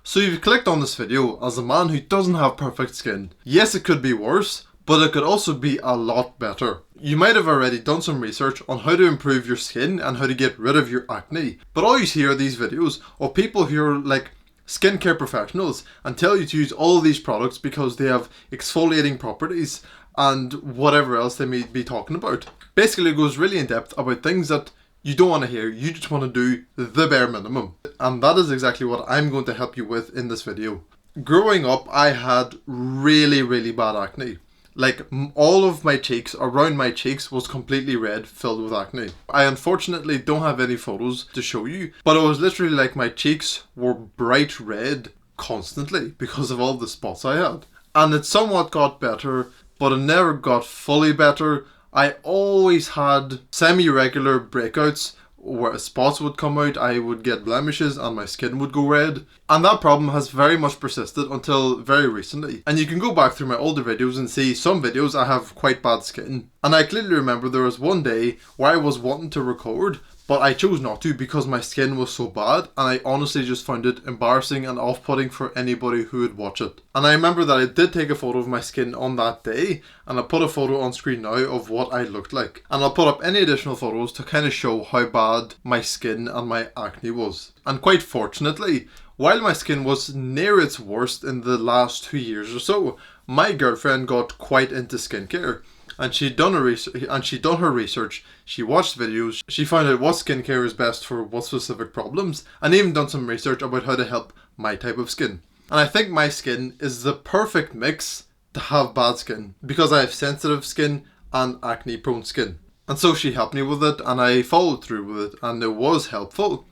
So you've clicked on this video as a man who doesn't have perfect skin. Yes, it could be worse, but it could also be a lot better. You might have already done some research on how to improve your skin and how to get rid of your acne. But all you see are these videos of people who are like skincare professionals and tell you to use all of these products because they have exfoliating properties and whatever else they may be talking about. Basically, it goes really in depth about things that you don't want to hear, you just want to do the bare minimum. And that is exactly what I'm going to help you with in this video. Growing up, I had really bad acne. Like all of my cheeks, around my cheeks was completely red, filled with acne. I unfortunately don't have any photos to show you, but it was literally like my cheeks were bright red constantly because of all the spots I had. And it somewhat got better, but it never got fully better. I always had semi-regular breakouts where spots would come out, I would get blemishes and my skin would go red. And that problem has very much persisted until very recently. And you can go back through my older videos and see some videos I have quite bad skin. And I clearly remember there was one day where I was wanting to record, but I chose not to because my skin was so bad, and I honestly just found it embarrassing and off-putting for anybody who would watch it. And I remember that I did take a photo of my skin on that day, and I'll put a photo on screen now of what I looked like. And I'll put up any additional photos to kind of show how bad my skin and my acne was. And quite fortunately, while my skin was near its worst in the last 2 years or so, my girlfriend got quite into skincare. And she'd done her research, she watched videos, she found out what skincare is best for what specific problems, and even done some research about how to help my type of skin. And I think my skin is the perfect mix to have bad skin, because I have sensitive skin and acne prone skin. And so she helped me with it, and I followed through with it, and it was helpful.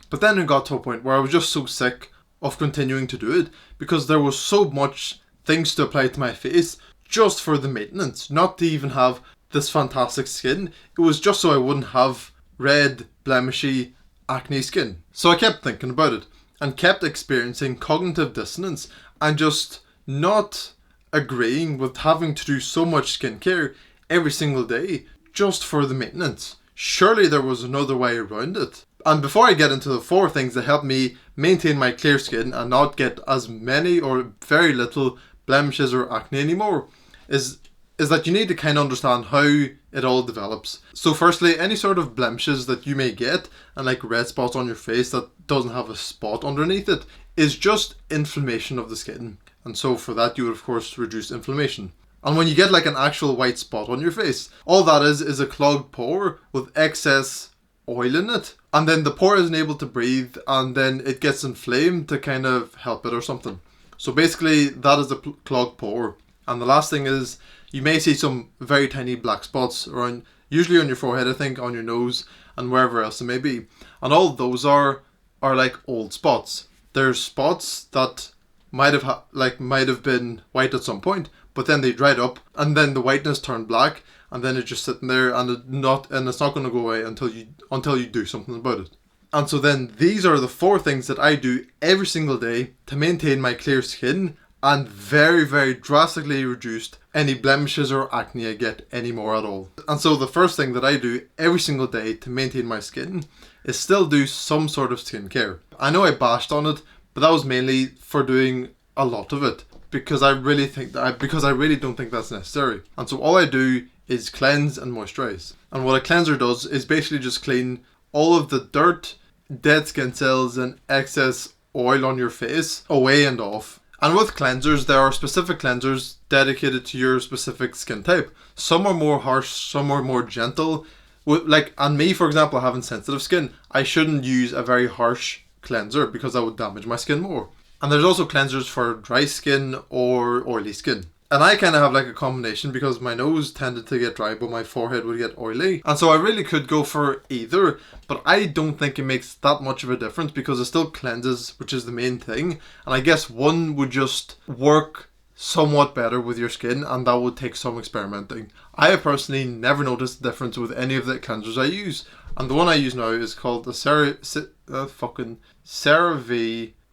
But then it got to a point where I was just so sick of continuing to do it, because there was so much things to apply to my face just for the maintenance, not to even have this fantastic skin. It was just so I wouldn't have red, blemishy, acne skin. So I kept thinking about it and kept experiencing cognitive dissonance and just not agreeing with having to do so much skincare every single day just for the maintenance. Surely there was another way around it. And before I get into the 4 things that help me maintain my clear skin and not get as many or very little blemishes or acne anymore, is that you need to kind of understand how it all develops. So firstly, any sort of blemishes that you may get, and like red spots on your face that doesn't have a spot underneath it, is just inflammation of the skin. And so for that you would of course reduce inflammation. And when you get like an actual white spot on your face, all that is a clogged pore with excess oil in it. And then the pore isn't able to breathe, and then it gets inflamed to kind of help it or something. So basically that is a clogged pore. And the last thing is you may see some very tiny black spots around, usually on your forehead, I think, on your nose and wherever else it may be. And all those are like old spots. There's spots that might have been white at some point, but then they dried up and then the whiteness turned black, and then it's just sitting there and it's not going to go away until you do something about it. And so then these are the 4 things that I do every single day to maintain my clear skin and very drastically reduced any blemishes or acne I get anymore at all. And so the first thing that I do every single day to maintain my skin is still do some sort of skincare. I know I bashed on it, but that was mainly for doing a lot of it because I really don't think that's necessary. And so all I do is cleanse and moisturize. And what a cleanser does is basically just clean all of the dirt, dead skin cells and excess oil on your face away and off. And with cleansers, there are specific cleansers dedicated to your specific skin type. Some are more harsh, some are more gentle. And me, for example, having sensitive skin, I shouldn't use a very harsh cleanser because that would damage my skin more. And there's also cleansers for dry skin or oily skin. And I kind of have like a combination because my nose tended to get dry but my forehead would get oily. And so I really could go for either, but I don't think it makes that much of a difference because it still cleanses, which is the main thing. And I guess one would just work somewhat better with your skin, and that would take some experimenting. I have personally never noticed the difference with any of the cleansers I use. And the one I use now is called the CeraVe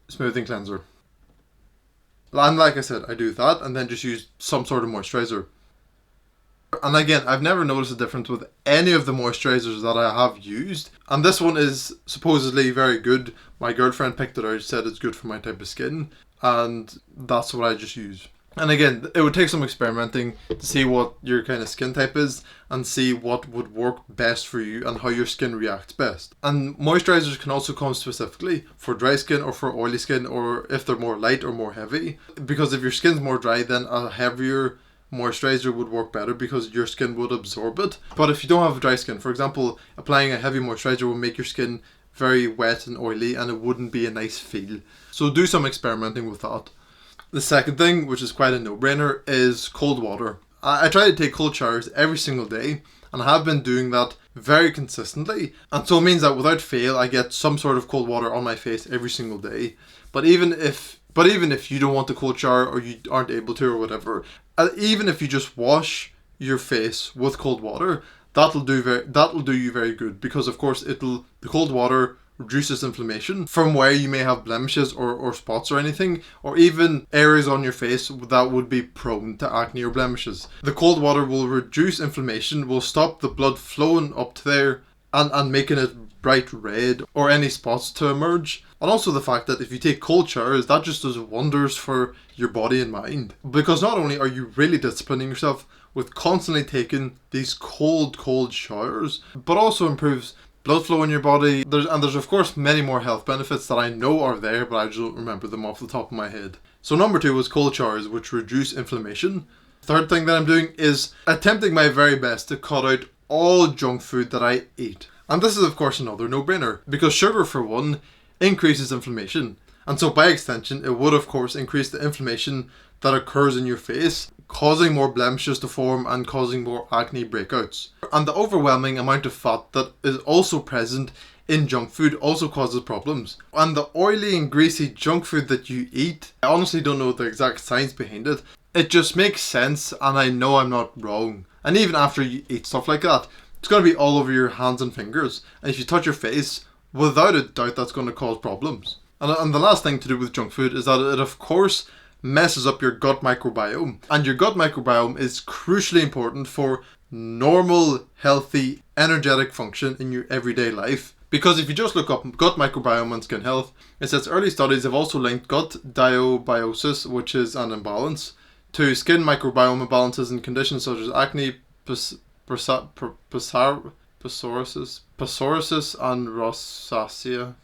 Smoothing Cleanser. And like I said, I do that and then just use some sort of moisturizer. And again, I've never noticed a difference with any of the moisturizers that I have used. And this one is supposedly very good. My girlfriend picked it out, said it's good for my type of skin. And that's what I just use. And again, it would take some experimenting to see what your kind of skin type is and see what would work best for you and how your skin reacts best. And moisturizers can also come specifically for dry skin or for oily skin, or if they're more light or more heavy. Because if your skin's more dry, then a heavier moisturizer would work better because your skin would absorb it. But if you don't have dry skin, for example, applying a heavy moisturizer will make your skin very wet and oily, and it wouldn't be a nice feel. So do some experimenting with that. The second thing, which is quite a no-brainer, is cold water. I try to take cold showers every single day, and I have been doing that very consistently. And so it means that without fail, I get some sort of cold water on my face every single day. But even if you don't want the cold shower, or you aren't able to, or whatever, even if you just wash your face with cold water, that'll do you very good, because of course the cold water reduces inflammation from where you may have blemishes or spots or anything, or even areas on your face that would be prone to acne or blemishes. The cold water will reduce inflammation, will stop the blood flowing up to there and making it bright red or any spots to emerge. And also the fact that if you take cold showers, that just does wonders for your body and mind. Because not only are you really disciplining yourself with constantly taking these cold showers, but also improves blood flow in your body. There's of course many more health benefits that I know are there, but I just don't remember them off the top of my head. So number 2 was cold showers, which reduce inflammation. Third thing that I'm doing is attempting my very best to cut out all junk food that I eat. And this is of course another no-brainer, because sugar, for one, increases inflammation. And so by extension, it would of course increase the inflammation that occurs in your face, causing more blemishes to form and causing more acne breakouts. And the overwhelming amount of fat that is also present in junk food also causes problems. And the oily and greasy junk food that you eat, I honestly don't know the exact science behind it. It just makes sense, and I know I'm not wrong. And even after you eat stuff like that, it's going to be all over your hands and fingers. And if you touch your face, without a doubt that's going to cause problems. And the last thing to do with junk food is that it of course messes up your gut microbiome. And your gut microbiome is crucially important for normal, healthy, energetic function in your everyday life. Because if you just look up gut microbiome and skin health, it says early studies have also linked gut dysbiosis, which is an imbalance, to skin microbiome imbalances in conditions such as acne, psoriasis, and rosacea.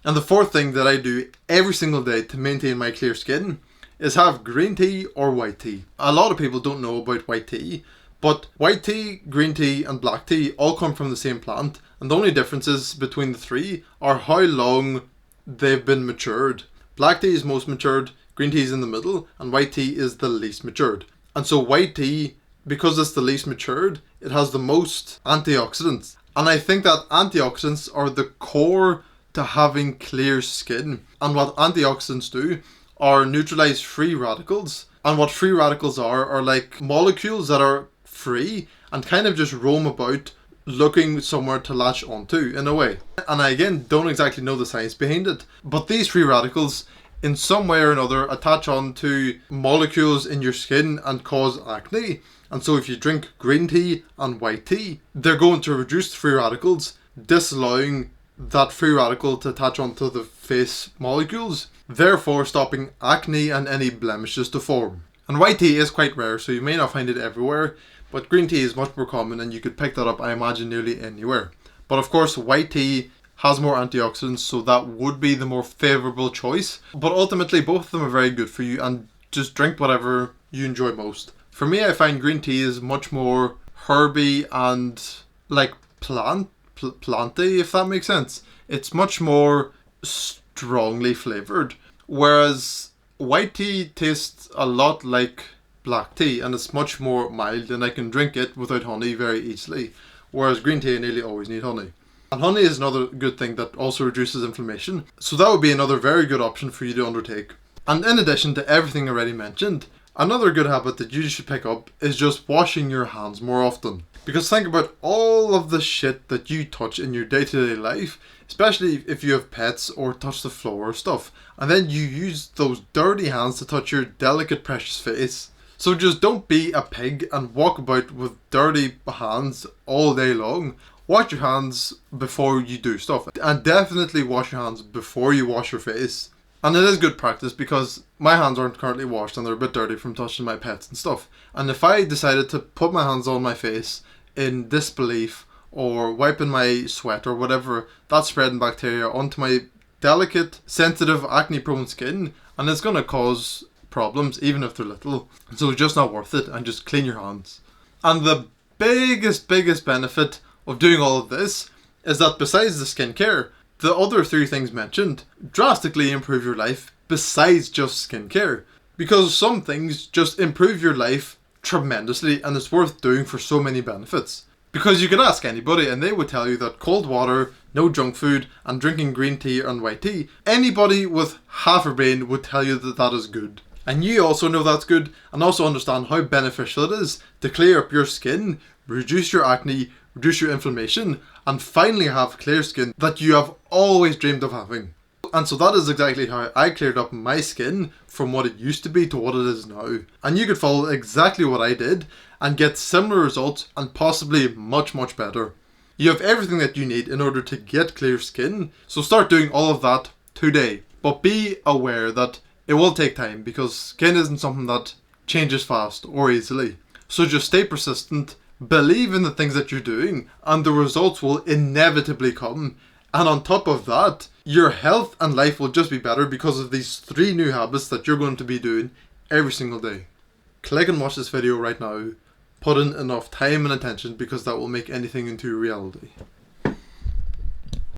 And the fourth thing that I do every single day to maintain my clear skin is have green tea or white tea. A lot of people don't know about white tea, but white tea, green tea, and black tea all come from the same plant, and the only differences between the three are how long they've been matured. Black tea is most matured, green tea is in the middle, and white tea is the least matured. And so white tea, because it's the least matured, it has the most antioxidants. And I think that antioxidants are the core to having clear skin. And what antioxidants do are neutralize free radicals. And what free radicals are like molecules that are free and kind of just roam about looking somewhere to latch onto, in a way. And I again don't exactly know the science behind it, but these free radicals in some way or another attach onto molecules in your skin and cause acne. And so if you drink green tea and white tea, they're going to reduce the free radicals, disallowing that free radical to attach onto the face molecules, therefore stopping acne and any blemishes to form. And white tea is quite rare, so you may not find it everywhere, but green tea is much more common, and you could pick that up, I imagine, nearly anywhere. But of course, white tea has more antioxidants, so that would be the more favourable choice. But ultimately, both of them are very good for you, and just drink whatever you enjoy most. For me, I find green tea is much more herby and like planty, if that makes sense. It's much more strongly flavoured, whereas white tea tastes a lot like black tea, and it's much more mild, and I can drink it without honey very easily, whereas green tea I nearly always need honey. And honey is another good thing that also reduces inflammation, so that would be another very good option for you to undertake. And in addition to everything already mentioned, another good habit that you should pick up is just washing your hands more often. Because think about all of the shit that you touch in your day-to-day life, especially if you have pets or touch the floor or stuff, and then you use those dirty hands to touch your delicate, precious face. So just don't be a pig and walk about with dirty hands all day long. Wash your hands before you do stuff, and definitely wash your hands before you wash your face. And it is good practice because my hands aren't currently washed and they're a bit dirty from touching my pets and stuff. And if I decided to put my hands on my face in disbelief or wiping my sweat or whatever, that's spreading bacteria onto my delicate, sensitive, acne-prone skin, and it's going to cause problems even if they're little. So it's just not worth it, and just clean your hands. And the biggest benefit of doing all of this is that besides the skincare, the other 3 things mentioned drastically improve your life besides just skincare. Because some things just improve your life tremendously, and it's worth doing for so many benefits. Because you could ask anybody and they would tell you that cold water, no junk food, and drinking green tea and white tea, anybody with half a brain would tell you that that is good. And you also know that's good, and also understand how beneficial it is to clear up your skin, reduce your acne, reduce your inflammation, and finally have clear skin that you have always dreamed of having. And so that is exactly how I cleared up my skin from what it used to be to what it is now. And you could follow exactly what I did and get similar results and possibly much better. You have everything that you need in order to get clear skin, so start doing all of that today. But be aware that it will take time because skin isn't something that changes fast or easily. So just stay persistent, believe in the things that you're doing, and the results will inevitably come. And on top of that, your health and life will just be better because of these 3 new habits that you're going to be doing every single day. Click and watch this video right now. Put in enough time and attention because that will make anything into reality.